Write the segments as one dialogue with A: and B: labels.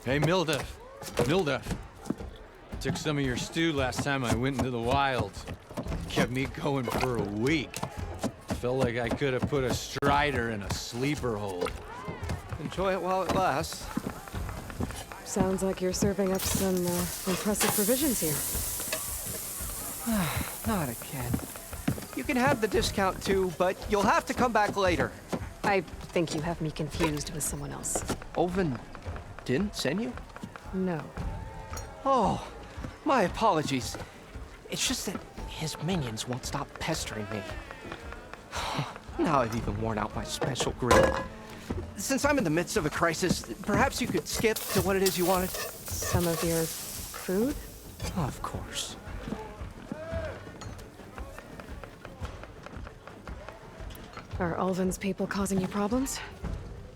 A: Hey, Milduff. Milduff. Took some of your stew last time I went into the wilds. Kept me going for a week. Felt like I could have put a strider in a sleeper hold.
B: Enjoy it while it lasts.
C: Sounds like you're serving up some impressive provisions here.
B: Not again. You can have the discount too, but you'll have to come back later.
C: I think you have me confused with someone else.
B: Olvin didn't send you?
C: No.
B: Oh, my apologies. It's just that his minions won't stop pestering me. Now I've even worn out my special grill. Since I'm in the midst of a crisis, perhaps you could skip to what it is you wanted?
C: Some of your food?
B: Of course.
C: Are Ulvin's people causing you problems?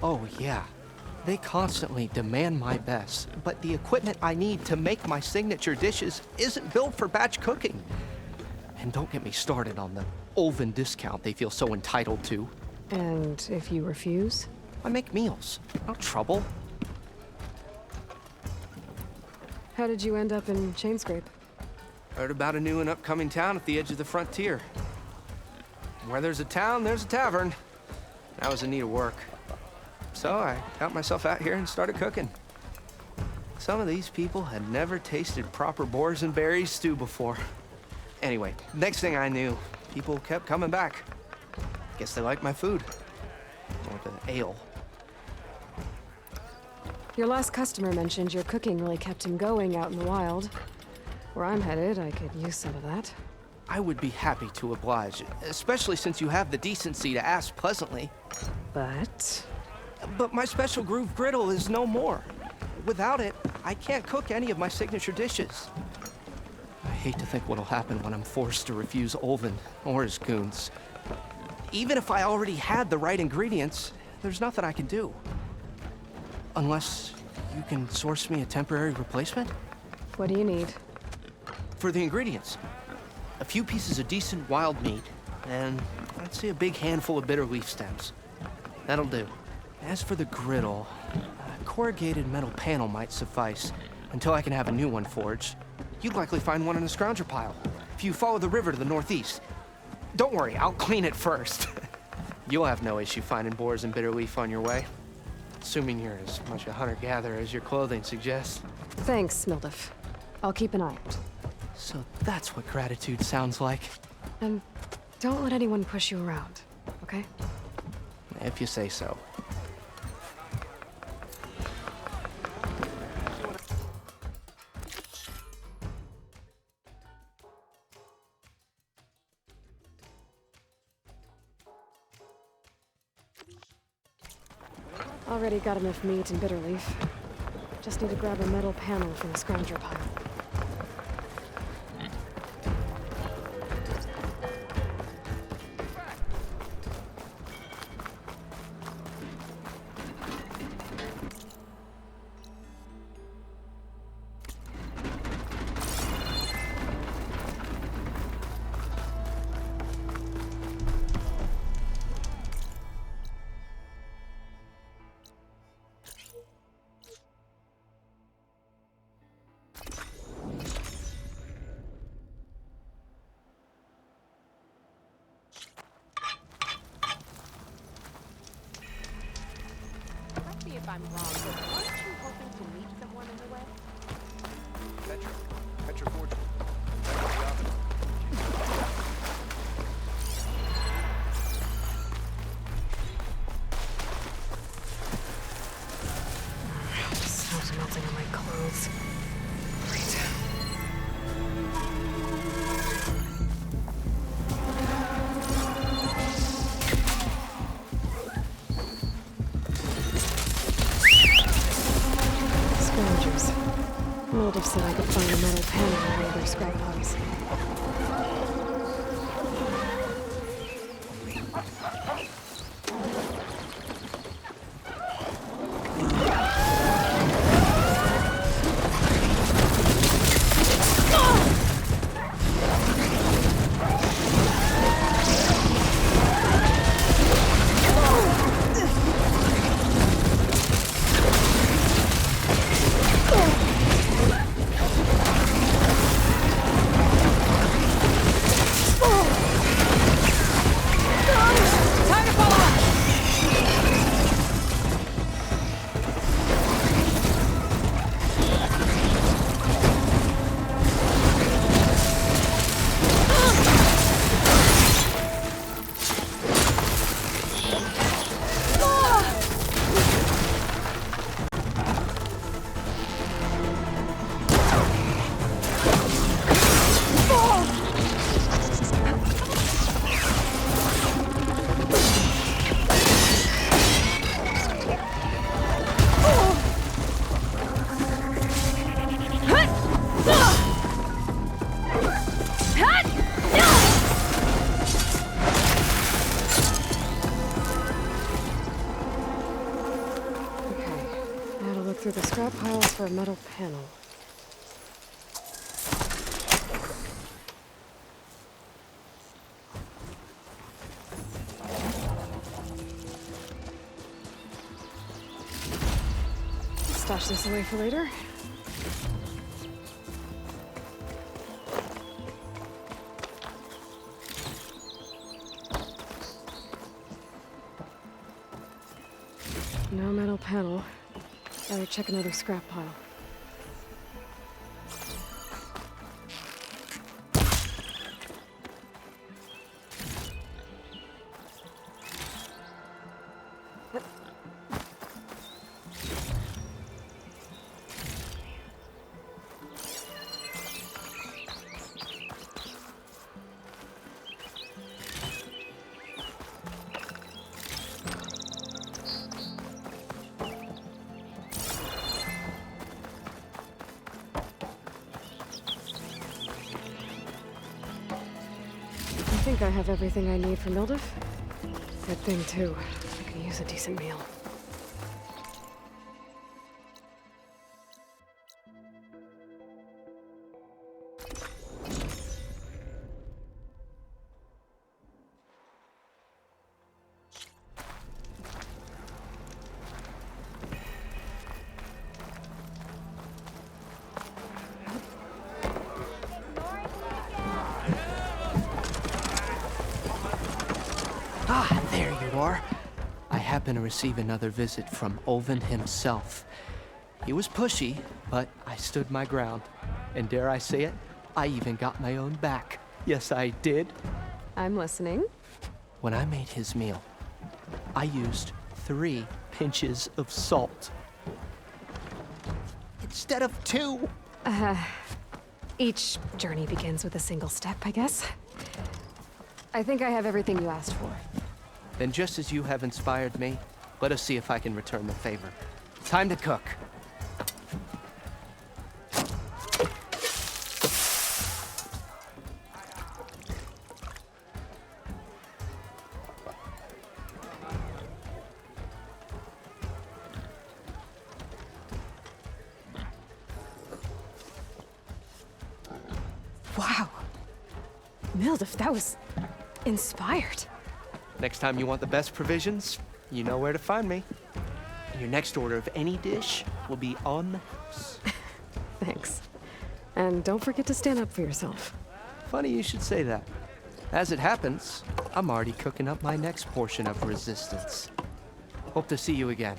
B: Oh, yeah. They constantly demand my best, but the equipment I need to make my signature dishes isn't built for batch cooking. And don't get me started on the Ulvin discount they feel so entitled to.
C: And if you refuse?
B: I make meals. No trouble.
C: How did you end up in Chainscrape?
B: Heard about a new and upcoming town at the edge of the frontier. Where there's a town, there's a tavern. I was in need of work. So I got myself out here and started cooking. Some of these people had never tasted proper boars and berries stew before. Anyway, next thing I knew, people kept coming back. Guess they liked my food. Or the ale.
C: Your last customer mentioned your cooking really kept him going out in the wild. Where I'm headed, I could use some of that.
B: I would be happy to oblige, especially since you have the decency to ask pleasantly.
C: But
B: my special groove griddle is no more. Without it, I can't cook any of my signature dishes. I hate to think what'll happen when I'm forced to refuse Ulvin or his goons. Even if I already had the right ingredients, there's nothing I can do. Unless you can source me a temporary replacement?
C: what do you need?
B: For the ingredients, a few pieces of decent wild meat, and I'd say a big handful of bitter leaf stems. That'll do. As for the griddle, a corrugated metal panel might suffice until I can have a new one forged. You'd likely find one in a scrounger pile if you follow the river to the northeast. Don't worry, I'll clean it first. You'll have no issue finding boars and bitter leaf on your way. Assuming you're as much a hunter-gatherer as your clothing suggests.
C: Thanks, Milduff. I'll keep an eye out.
B: So that's what gratitude sounds like.
C: And don't let anyone push you around, okay?
B: If you say so.
C: Already got enough meat and bitter leaf. Just need to grab a metal panel from the scrounger pile.
D: Correct me if I'm wrong, but aren't you hoping to meet someone in the way?
E: Petra Forge.
C: Snow's melting on my clothes. Great. Scroungers. Milduff said I could find a metal panel in one of their scrap piles. through the scrap piles for a metal panel. Stash this away for later. No metal panel. Better check another scrap pile. I think I have everything I need for Mildiff. Good thing, too. I can use a decent meal.
B: Ah, there you are. I happen to receive another visit from Olvin himself. He was pushy, but I stood my ground. And dare I say it, I even got my own back. Yes, I did.
C: I'm listening.
B: When I made his meal, I used 3 pinches of salt. Instead of 2.
C: Each journey begins with a single step, I guess. I think I have everything you asked for.
B: Then just as you have inspired me, let us see if I can return the favor. Time to cook.
C: Wow. Mildiff, that was inspired.
B: Next time you want the best provisions, you know where to find me. Your next order of any dish will be on the house.
C: Thanks. And don't forget to stand up for yourself.
B: Funny you should say that. As it happens, I'm already cooking up my next portion of resistance. Hope to see you again.